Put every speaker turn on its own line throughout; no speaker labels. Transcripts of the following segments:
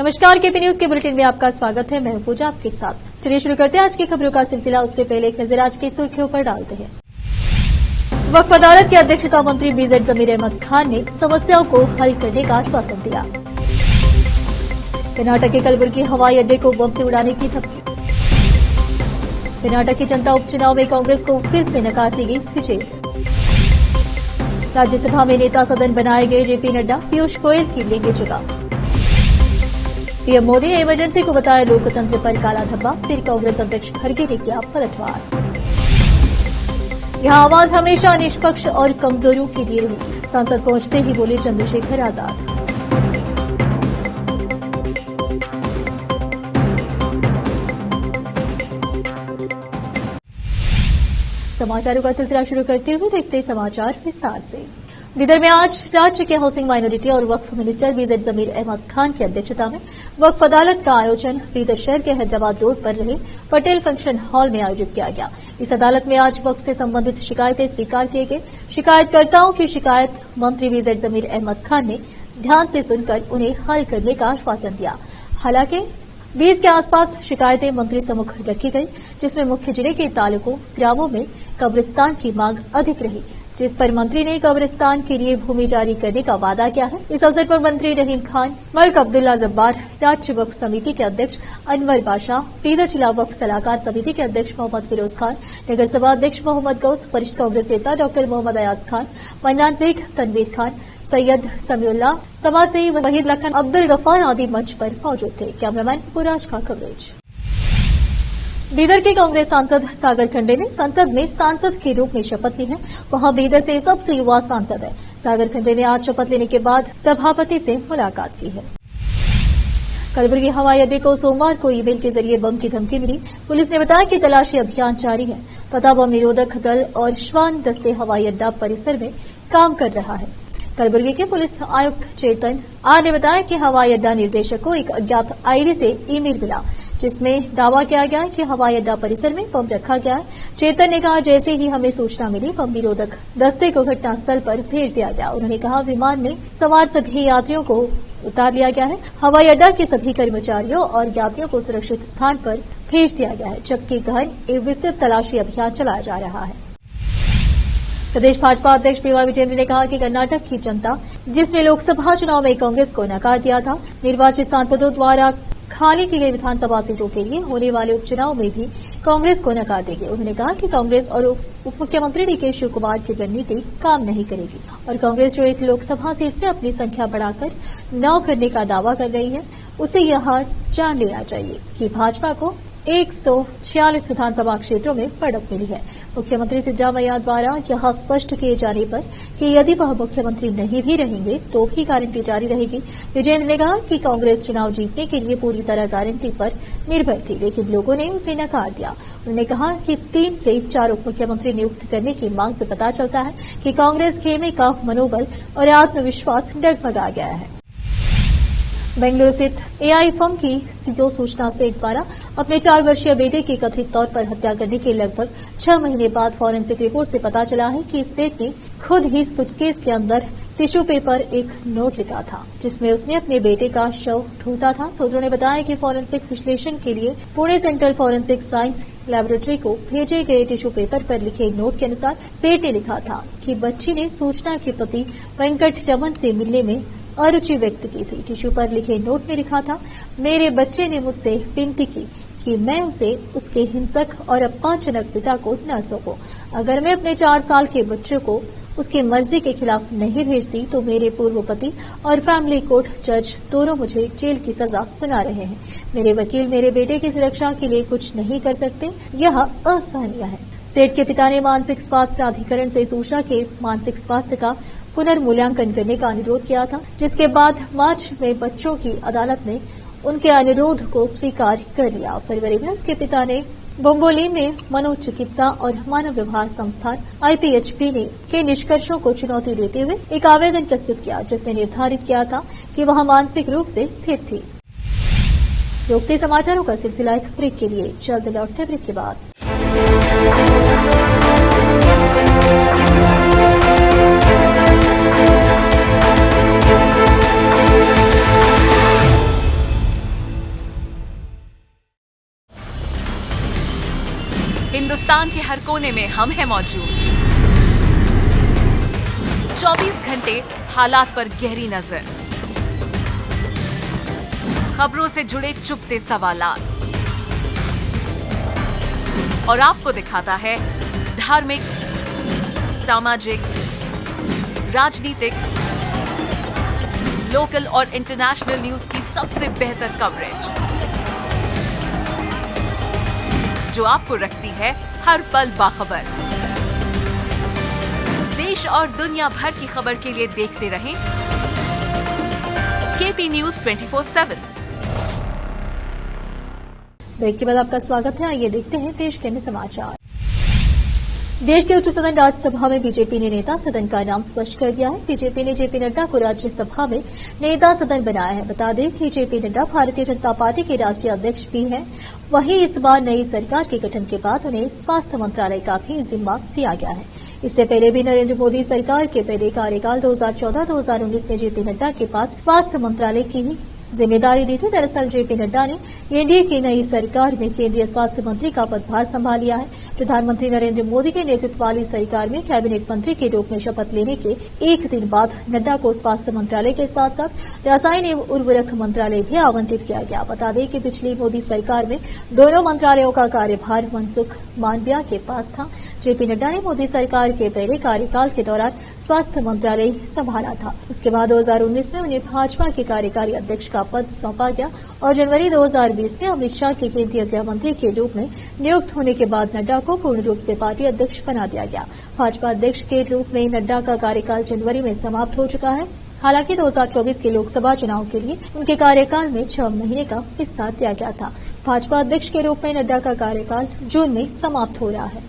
नमस्कार, KP news के bulletin में आपका स्वागत है। मैं हूं पूजा आपके साथ। चलिए शुरू करते हैं आज की खबरों का सिलसिला। उससे पहले एक नजर आज की सुर्खियों पर डालते हैं। वक्फ अदालत की अध्यक्षता मंत्री बीजेड जमीर अहमद खान ने समस्याओं को हल करने का आश्वासन दिया। कर्नाटक के कलबुर्गी हवाई अड्डे को बम से उड़ाने की धमकी। कर्नाटक की जनता उपचुनाव में कांग्रेस को फिर से नकार दी गई विजय। राज्यसभा में नेता सदन बनाए गए जेपी नड्डा, पीयूष गोयल की लेंगे जगह। पीएम मोदी ने इमरजेंसी को बताया लोकतंत्र पर काला धब्बा, फिर कांग्रेस अध्यक्ष खड़गे ने किया पलटवार। यहां आवाज हमेशा निष्पक्ष और कमजोरों के लिए रही, सांसद पहुंचते ही बोले चंद्रशेखर आजाद। समाचारों का सिलसिला शुरू करते हुए देखते हैं समाचार विस्तार से। बीदर में आज राज्य के हाउसिंग माइनॉरिटी और वक्फ मिनिस्टर बीजेड जमीर अहमद खान की अध्यक्षता में वक्फ अदालत का आयोजन बीदर शहर के हैदराबाद रोड पर रहे पटेल फंक्शन हॉल में आयोजित किया गया। इस अदालत में आज वक्फ से संबंधित शिकायतें स्वीकार किए गए। शिकायतकर्ताओं की शिकायत मंत्री बीजेड जमीर अहमद खान ने ध्यान से सुनकर उन्हें हल करने का आश्वासन दिया। हालांकि 20 के आसपास शिकायतें मंत्री सम्मुख रखी गई, जिसमें मुख्य जिले के तालुकों ग्रामों में कब्रिस्तान की मांग अधिक रही, जिस पर मंत्री ने कब्रिस्तान के लिए भूमि जारी करने का वादा किया है। इस अवसर पर मंत्री रहीम खान, मलिक अब्दुल्ला जब्बार, राज्य वक्फ समिति के अध्यक्ष अनवर बादशाह, बीदर जिला वक्फ सलाहकार समिति के अध्यक्ष मोहम्मद फिरोज खान, नगर सभा अध्यक्ष मोहम्मद गौस, वरिष्ठ कांग्रेस नेता डॉक्टर मोहम्मद अयाज खान, मन्नान सेठ, तनवीर खान, सैयद समीउल्लाह, समाज सेवी वहीद लखन, अब्दुल गफ्फार आदि मंच पर मौजूद थे। कैमरामैन पुराज का कवरेज। बीदर के कांग्रेस सांसद सागर खंडे ने संसद में सांसद के रूप में शपथ ली है। वहां बीदर से सबसे युवा सांसद है। सागर खंडे ने आज शपथ लेने के बाद सभापति से मुलाकात की है। कलबुर्गी हवाई अड्डे को सोमवार को ईमेल के जरिए बम की धमकी मिली। पुलिस ने बताया कि तलाशी अभियान जारी है। पता बम निरोधक दल और श्वान दस्ते हवाई अड्डा परिसर में काम कर रहा है। कलबुर्गी के पुलिस आयुक्त चेतन आर ने बताया कि हवाई अड्डा निदेशक को एक अज्ञात आईडी से ईमेल मिला, जिसमें दावा किया गया है कि हवाई अड्डा परिसर में बम रखा गया है। चेतन ने कहा, जैसे ही हमें सूचना मिली बम निरोधक दस्ते को घटनास्थल पर भेज दिया गया। उन्होंने कहा, विमान में सवार सभी यात्रियों को उतार लिया गया है। हवाई अड्डा के सभी कर्मचारियों और यात्रियों को सुरक्षित स्थान पर भेज दिया गया है, जबकि गहन एवं विस्तृत तलाशी अभियान चलाया जा रहा है। प्रदेश भाजपा अध्यक्ष पीवाई विजेंद्र ने कहा कि कर्नाटक की जनता, जिसने लोकसभा चुनाव में कांग्रेस को नकार दिया था, निर्वाचित सांसदों द्वारा खाली की गई विधानसभा सीटों के लिए होने वाले उपचुनाव में भी कांग्रेस को नकार देगी। उन्होंने कहा कि कांग्रेस और उप मुख्यमंत्री डीके शिव कुमार की रणनीति काम नहीं करेगी और कांग्रेस जो एक लोकसभा सीट से अपनी संख्या बढ़ाकर 9 करने का दावा कर रही है, उसे यह जान लेना चाहिए कि भाजपा को 146 विधानसभा क्षेत्रों में बढ़त मिली है। मुख्यमंत्री सिद्धरामैया द्वारा यह स्पष्ट किए जाने पर कि यदि वह मुख्यमंत्री नहीं भी रहेंगे तो भी गारंटी जारी रहेगी। विजेंद्र ने कहा कि कांग्रेस चुनाव जीतने के लिए पूरी तरह गारंटी पर निर्भर थी, लेकिन लोगों ने उसे नकार दिया। उन्होंने कहा कि 3 से 4 उप मुख्यमंत्री नियुक्त करने की मांग से पता चलता है कि कांग्रेस खेमे का मनोबल और आत्मविश्वास डगमगा गया है। बेंगलुरु स्थित एआई फर्म की सीईओ सूचना सेठ द्वारा अपने 4 वर्षीय बेटे की कथित तौर पर हत्या करने के लगभग 6 महीने बाद फॉरेंसिक रिपोर्ट से पता चला है कि सेठ ने खुद ही सूटकेस के अंदर टिश्यू पेपर एक नोट लिखा था, जिसमें उसने अपने बेटे का शव ठूसा था। सूत्रों ने बताया कि फॉरेंसिक विश्लेषण के लिए Pune central forensic science laboratory को भेजे गए टिश्यू पेपर पर लिखे एक नोट के अनुसार सेठ ने लिखा था कि बच्ची ने सूचना के पति वेंकट रमन से मिलने में अरुचि व्यक्त की थी। टिश्यू पर लिखे नोट में लिखा था, मेरे बच्चे ने मुझसे विनती की कि मैं उसे उसके हिंसक और अपमानजनक पिता को न सौंपूं। अगर मैं अपने 4 साल के बच्चे को उसकी मर्जी के खिलाफ नहीं भेजती तो मेरे पूर्व पति और फैमिली कोर्ट जज दोनों मुझे जेल की सजा सुना रहे हैं। मेरे वकील मेरे बेटे की सुरक्षा के लिए कुछ नहीं कर सकते। यह असहनीय है। सेठ के पिता ने मानसिक स्वास्थ्य प्राधिकरण से सूचना के मानसिक स्वास्थ्य का पुनर्मूल्यांकन करने का अनुरोध किया था, जिसके बाद मार्च में बच्चों की अदालत ने उनके अनुरोध को स्वीकार कर लिया। फरवरी में उसके पिता ने बोम्बोली में मनोचिकित्सा और मानव व्यवहार संस्थान IPHP के निष्कर्षों को चुनौती देते हुए एक आवेदन प्रस्तुत किया, जिसने निर्धारित किया था कि वह मानसिक रूप से स्थिर थी। रोकते समाचारों का सिलसिला एक ब्रेक के लिए, जल्द लौटते ब्रेक के बाद।
हिंदुस्तान के हर कोने में हम हैं मौजूद। 24 घंटे हालात पर गहरी नजर, खबरों से जुड़े चुपते सवालात, और आपको दिखाता है धार्मिक, सामाजिक, राजनीतिक, लोकल और इंटरनेशनल न्यूज की सबसे बेहतर कवरेज, जो आपको रखती है हर पल बाखबर। देश और दुनिया भर की खबर के लिए देखते रहें केपी न्यूज 24/7।
ब्रेक के बाद आपका स्वागत है। आइए देखते हैं देश के अन्य समाचार। देश के उच्च सदन राज्यसभा में बीजेपी ने नेता सदन का नाम स्पष्ट कर दिया है। बीजेपी ने जेपी नड्डा को राज्यसभा में नेता सदन बनाया है। बता दें कि जेपी नड्डा भारतीय जनता पार्टी के राष्ट्रीय अध्यक्ष भी हैं। वहीं इस बार नई सरकार के गठन के बाद उन्हें स्वास्थ्य मंत्रालय का भी जिम्मा दिया गया है। इससे पहले भी नरेंद्र मोदी सरकार के पहले कार्यकाल 2014-2019 में जेपी नड्डा के पास स्वास्थ्य मंत्रालय की ही जिम्मेदारी दी थी। दरअसल जेपी नड्डा ने एनडीए की नई सरकार में केंद्रीय स्वास्थ्य मंत्री का पदभार संभाल लिया है। प्रधानमंत्री नरेंद्र मोदी के नेतृत्व वाली सरकार में कैबिनेट मंत्री के रूप में शपथ लेने के एक दिन बाद नड्डा को स्वास्थ्य मंत्रालय के साथ साथ रसायन एवं उर्वरक मंत्रालय भी आवंटित किया गया। बता दें कि पिछली मोदी सरकार में दोनों मंत्रालयों का कार्यभार मनसुख मांडविया के पास था। जेपी नड्डा ने मोदी सरकार के पहले कार्यकाल के दौरान स्वास्थ्य मंत्रालय संभाला था। उसके बाद 2019 में उन्हें भाजपा के कार्यकारी अध्यक्ष का पद सौंपा गया और जनवरी 2020 में अमित शाह के केंद्रीय गृह मंत्री के रूप में नियुक्त होने के बाद नड्डा को पूर्ण रूप से पार्टी अध्यक्ष बना दिया गया। भाजपा अध्यक्ष के रूप में नड्डा का कार्यकाल जनवरी में समाप्त हो चुका है। हालांकि 2024 के लोकसभा चुनाव के लिए उनके कार्यकाल में 6 महीने का विस्तार दिया गया था। भाजपा अध्यक्ष के रूप में नड्डा का कार्यकाल जून में समाप्त हो रहा है।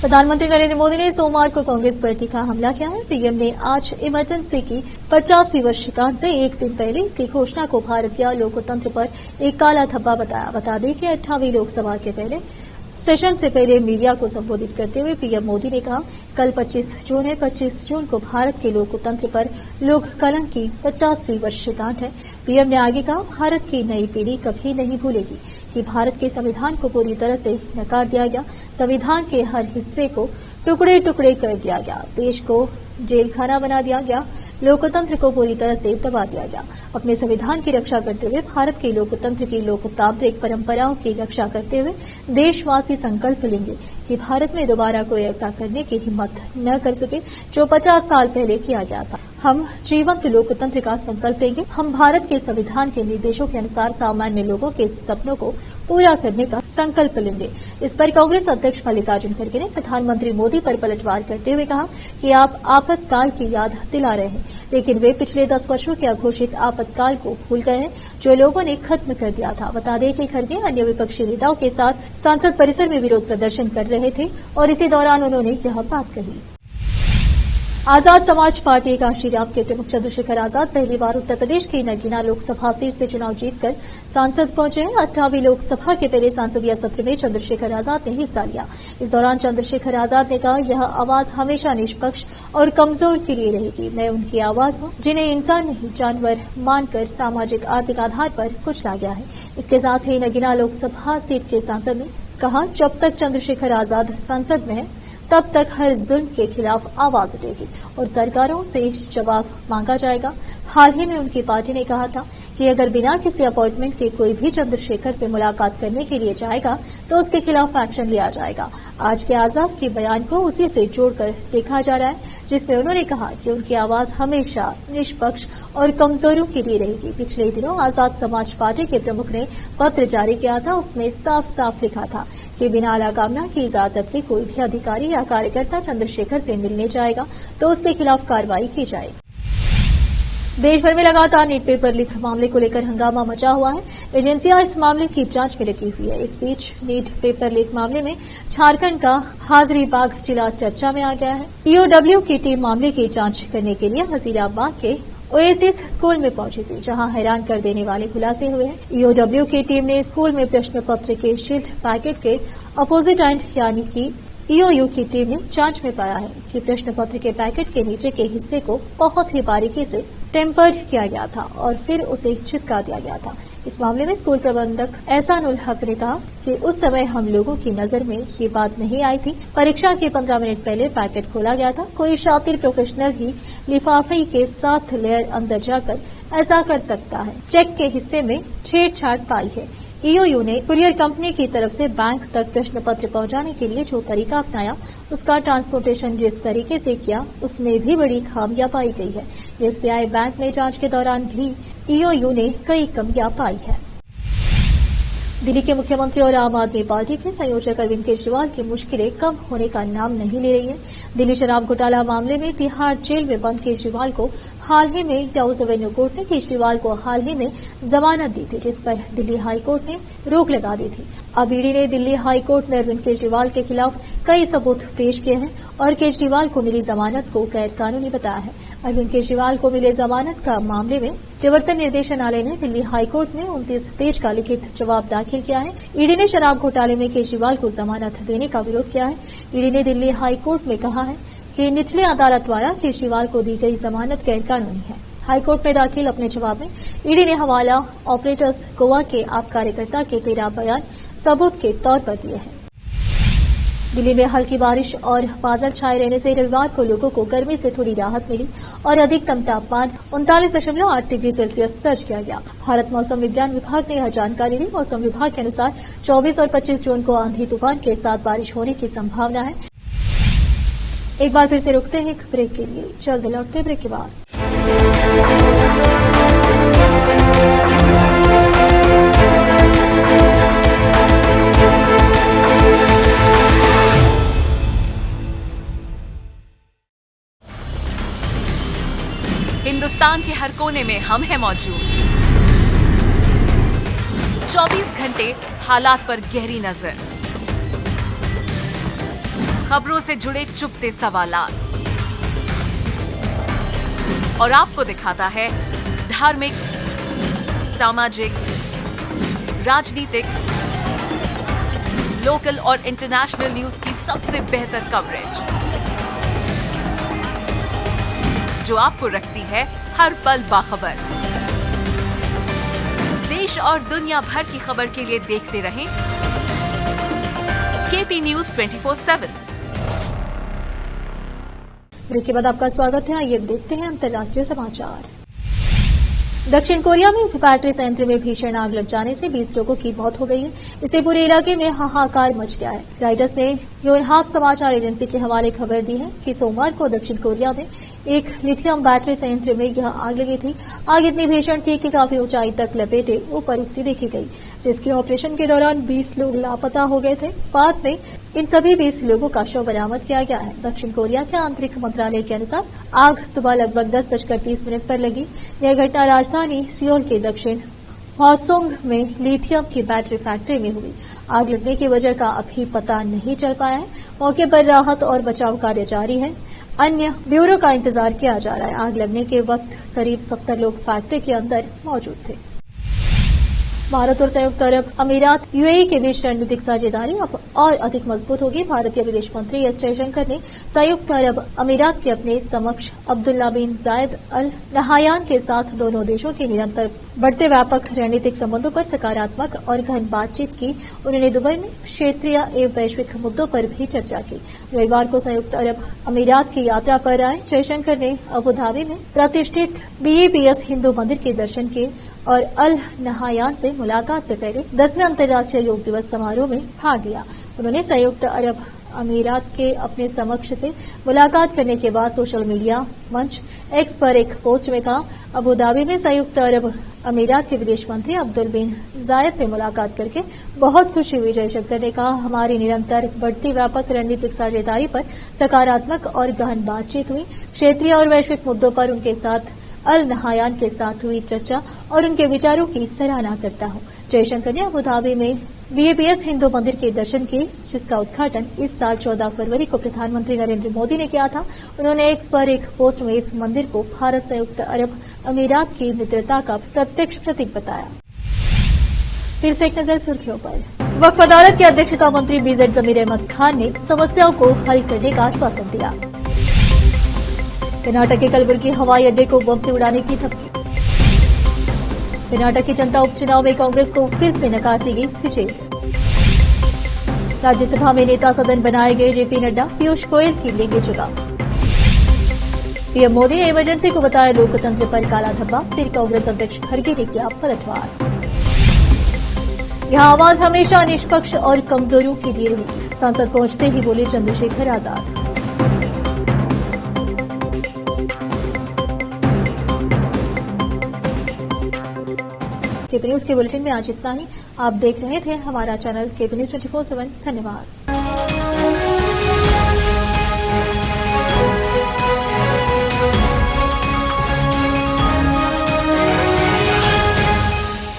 प्रधानमंत्री नरेंद्र मोदी ने सोमवार को कांग्रेस पर तीखा हमला किया है। पीएम ने आज इमरजेंसी की 50वीं वर्षगांठ से एक दिन पहले इसकी घोषणा को भारतीय लोकतंत्र पर एक काला धब्बा बताया। बता दें कि 18वीं लोकसभा के पहले सेशन से पहले मीडिया को संबोधित करते हुए पीएम मोदी ने कहा, कल 25 जून है। 25 जून को भारत के लोकतंत्र पर लोक कलंक की 50वीं वर्षगांठ है। पीएम ने आगे कहा, भारत की नई पीढ़ी कभी नहीं भूलेगी कि भारत के संविधान को पूरी तरह से नकार दिया गया। संविधान के हर हिस्से को टुकड़े टुकड़े कर दिया गया। देश को जेल खाना बना दिया गया। लोकतंत्र को पूरी तरह से दबा दिया गया। अपने संविधान की रक्षा करते हुए भारत के लोकतंत्र की लोकतांत्रिक परंपराओं की रक्षा करते हुए देशवासी संकल्प लेंगे कि भारत में दोबारा कोई ऐसा करने की हिम्मत न कर सके जो 50 साल पहले किया गया था। हम जीवंत लोकतंत्र का संकल्प लेंगे। हम भारत के संविधान के निर्देशों के अनुसार सामान्य लोगों के सपनों को पूरा करने का संकल्प लेंगे। इस पर कांग्रेस अध्यक्ष मल्लिकार्जुन खड़गे ने प्रधानमंत्री मोदी पर पलटवार करते हुए कहा कि आप आपातकाल की याद दिला रहे हैं, लेकिन वे पिछले 10 वर्षों के अघोषित आपातकाल को भूल गए हैं जो लोगों ने खत्म कर दिया था। बता दें कि खड़गे अन्य विपक्षी नेताओं के साथ संसद परिसर में विरोध प्रदर्शन कर रहे थे और इसी दौरान उन्होंने यह बात कही। आजाद समाज पार्टी कांशीराम के प्रमुख चंद्रशेखर आजाद पहली बार उत्तर प्रदेश की नगीना लोकसभा सीट से चुनाव जीतकर सांसद पहुंचे हैं। 18वीं लोकसभा के पहले संसदीय सत्र में चंद्रशेखर आजाद ने हिस्सा लिया। इस दौरान चंद्रशेखर आजाद ने कहा, यह आवाज हमेशा निष्पक्ष और कमजोर के लिए रहेगी। मैं उनकी आवाज हूं जिन्हें इंसान नहीं जानवर मानकर सामाजिक आर्थिक आधार पर कुचला गया है। इसके साथ ही नगीना लोकसभा सीट के सांसद ने कहा, जब तक चंद्रशेखर आजाद संसद में है तब तक हर जुल्म के खिलाफ आवाज उठेगी और सरकारों से जवाब मांगा जाएगा। हाल ही में उनकी पार्टी ने कहा था कि अगर बिना किसी अपॉइंटमेंट के कोई भी चंद्रशेखर से मुलाकात करने के लिए जाएगा तो उसके खिलाफ एक्शन लिया जाएगा। आज के आजाद के बयान को उसी से जोड़कर देखा जा रहा है, जिसमें उन्होंने कहा कि उनकी आवाज हमेशा निष्पक्ष और कमजोरों के लिए रहेगी। पिछले दिनों आजाद समाज पार्टी के प्रमुख ने पत्र जारी किया था। उसमें साफ साफ लिखा था कि बिना आलाकामना की इजाजत के कोई भी अधिकारी या कार्यकर्ता चंद्रशेखर से मिलने जाएगा तो उसके खिलाफ कार्रवाई की जाएगी। देश भर में लगातार नीट पेपर लीक मामले को लेकर हंगामा मचा हुआ है। एजेंसियां इस मामले की जांच में लगी हुई है। इस बीच नीट पेपर लीक मामले में झारखंड का हाजरीबाग जिला चर्चा में आ गया है। ईओडब्ल्यू की टीम मामले की जांच करने के लिए हजीराबाद के ओएसिस स्कूल में पहुंची थी, जहां हैरान कर देने वाले खुलासे हुए हैं। ईओडब्ल्यू की टीम ने स्कूल में प्रश्न पत्र के शील्ड पैकेट के अपोजिट एंड यानी कि ईओयू की टीम ने जांच में पाया है कि प्रश्न पत्र के पैकेट के नीचे के हिस्से को बहुत ही बारीकी से टेम्पर्ड किया गया था और फिर उसे चिपका दिया गया था। इस मामले में स्कूल प्रबंधक एहसान उल हक ने कहा कि उस समय हम लोगों की नजर में ये बात नहीं आई थी। परीक्षा के 15 मिनट पहले पैकेट खोला गया था। कोई शातिर प्रोफेशनल ही लिफाफे के 7 लेयर अंदर जाकर ऐसा कर सकता है। चेक के हिस्से में छेड़छाड़ पाई है। ईओयू ने कुरियर कंपनी की तरफ से बैंक तक प्रश्न पत्र पहुंचाने के लिए जो तरीका अपनाया, उसका ट्रांसपोर्टेशन जिस तरीके से किया, उसमें भी बड़ी खामियां पाई गई है। एसबीआई बैंक में जांच के दौरान भी ईओयू ने कई कमियां पाई है। दिल्ली के मुख्यमंत्री और आम आदमी पार्टी के संयोजक अरविंद केजरीवाल की मुश्किलें कम होने का नाम नहीं ले रही है। दिल्ली शराब घोटाला मामले में तिहाड़ जेल में बंद केजरीवाल को हाल ही में राउस एवेन्यू कोर्ट ने केजरीवाल को हाल ही में जमानत दी थी, जिस पर दिल्ली हाई कोर्ट ने रोक लगा दी थी। अब ईडी ने दिल्ली हाई कोर्ट में अरविंद केजरीवाल के खिलाफ कई सबूत पेश किए हैं और केजरीवाल को मिली जमानत को गैर कानूनी बताया है। अरविंद केजरीवाल को मिले जमानत का मामले में प्रवर्तन निर्देशालय ने दिल्ली हाईकोर्ट में 29 पेज का लिखित जवाब दाखिल किया है। ईडी ने शराब घोटाले में केजरीवाल को जमानत देने का विरोध किया है। ईडी ने दिल्ली हाईकोर्ट में कहा है कि निचली अदालत द्वारा केजरीवाल को दी गई जमानत गैर कानूनी है। हाईकोर्ट में दाखिल अपने जवाब में ईडी ने हवाला ऑपरेटर्स गोवा के आप कार्यकर्ता के 13 बयान सबूत के तौर पर दिए हैं। दिल्ली में हल्की बारिश और बादल छाए रहने से रविवार को लोगों को गर्मी से थोड़ी राहत मिली और अधिकतम तापमान 39.8 डिग्री सेल्सियस दर्ज किया गया। भारत मौसम विज्ञान विभाग ने यह जानकारी दी। मौसम विभाग के अनुसार 24 और 25 जून को आंधी तूफान के साथ बारिश होने की संभावना है। एक बार फिर से रुकते हैं एक ब्रेक के लिए, जल्द लौटते ब्रेक के बाद।
हिंदुस्तान के हर कोने में हम हैं मौजूद। 24 घंटे हालात पर गहरी नजर, खबरों से जुड़े चुपते सवालात और आपको दिखाता है धार्मिक, सामाजिक, राजनीतिक, लोकल और इंटरनेशनल न्यूज की सबसे बेहतर कवरेज, जो आपको रखती है हर पल बाखबर। देश और दुनिया भर की खबर के लिए देखते रहें केपी न्यूज 24/7।
ब्रेक के बाद आपका स्वागत है। आइए देखते हैं अंतर्राष्ट्रीय समाचार। दक्षिण कोरिया में एक बैटरी संयंत्र में भीषण आग लग जाने से 20 लोगों की मौत हो गई है। इससे पूरे इलाके में हाहाकार मच गया है। रॉयटर्स ने योनहाप समाचार एजेंसी के हवाले खबर दी है कि सोमवार को दक्षिण कोरिया में एक लिथियम बैटरी संयंत्र में यह आग लगी थी। आग इतनी भीषण थी कि काफी ऊंचाई तक लपेटे ऊपर उठती देखी गई। रेस्क्यू ऑपरेशन के दौरान 20 लोग लापता हो गए थे। बाद में इन सभी 20 लोगों का शव बरामद किया गया है। दक्षिण कोरिया के आंतरिक मंत्रालय के अनुसार आग सुबह लगभग 10:30 पर लगी। यह घटना राजधानी सियोल के दक्षिण हवासोंग में लिथियम की बैटरी फैक्ट्री में हुई। आग लगने की वजह का अभी पता नहीं चल पाया है। मौके पर राहत और बचाव कार्य जारी है। अन्य ब्यूरो का इंतजार किया जा रहा है। आग लगने के वक्त करीब 70 लोग फैक्ट्री के अंदर मौजूद थे। भारत और संयुक्त अरब अमीरात यूएई के बीच रणनीतिक साझेदारी अब और अधिक मजबूत होगी। भारतीय विदेश मंत्री एस जयशंकर ने संयुक्त अरब अमीरात के अपने समक्ष अब्दुल्ला बिन जायद अल नहायान के साथ दोनों देशों के निरंतर बढ़ते व्यापक रणनीतिक संबंधों पर सकारात्मक और गहन बातचीत की। उन्होंने दुबई में क्षेत्रीय एवं वैश्विक मुद्दों पर भी चर्चा की। रविवार को संयुक्त अरब अमीरात की यात्रा पर आए जयशंकर ने अबू धाबी में प्रतिष्ठित BAPS हिंदू मंदिर के दर्शन किए और अल नहायान से मुलाकात से पहले 10वें अंतर्राष्ट्रीय योग दिवस समारोह में भाग लिया। उन्होंने संयुक्त अरब अमीरात के अपने समक्ष से मुलाकात करने के बाद सोशल मीडिया मंच एक्स पर एक पोस्ट में कहा, अबू धाबी में संयुक्त अरब अमीरात के विदेश मंत्री अब्दुल बिन जायद से मुलाकात करके बहुत खुशी हुई। जयशंकर ने कहा, हमारी निरंतर बढ़ती व्यापक रणनीतिक साझेदारी पर सकारात्मक और गहन बातचीत हुई। क्षेत्रीय और वैश्विक मुद्दों पर उनके साथ अल नहायान के साथ हुई चर्चा और उनके विचारों की सराहना करता हूं। जयशंकर ने अबू धाबी में BAPS हिंदू मंदिर के दर्शन किए, जिसका उद्घाटन इस साल 14 फरवरी को प्रधानमंत्री नरेंद्र मोदी ने किया था। उन्होंने एक्स पर एक पोस्ट में इस मंदिर को भारत संयुक्त अरब अमीरात की मित्रता का प्रत्यक्ष प्रतीक बताया। फिर से एक नजर सुर्खियों पर। वक्फ अदालत के अध्यक्षता मंत्री BZ जमीर अहमद खान ने समस्याओं को हल करने का आश्वासन दिया। कर्नाटक के कलबुर्गी हवाई अड्डे को बम से उड़ाने की धमकी। कर्नाटक की जनता उपचुनाव में कांग्रेस को फिर से नकार दी गई विजय। राज्यसभा में नेता सदन बनाए गए जेपी नड्डा, पीयूष गोयल की लेंगे जगह। पीएम मोदी ने इमरजेंसी को बताया लोकतंत्र पर काला धब्बा, फिर कांग्रेस अध्यक्ष खड़गे ने किया पलटवार। यहां आवाज हमेशा निष्पक्ष और कमजोरों के लिए रही, सांसद पहुंचते ही बोले चंद्रशेखर आजाद। केपी न्यूज के बुलेटिन में आज इतना ही। आप देख रहे थे हमारा चैनल केपी न्यूज 24/7। धन्यवाद।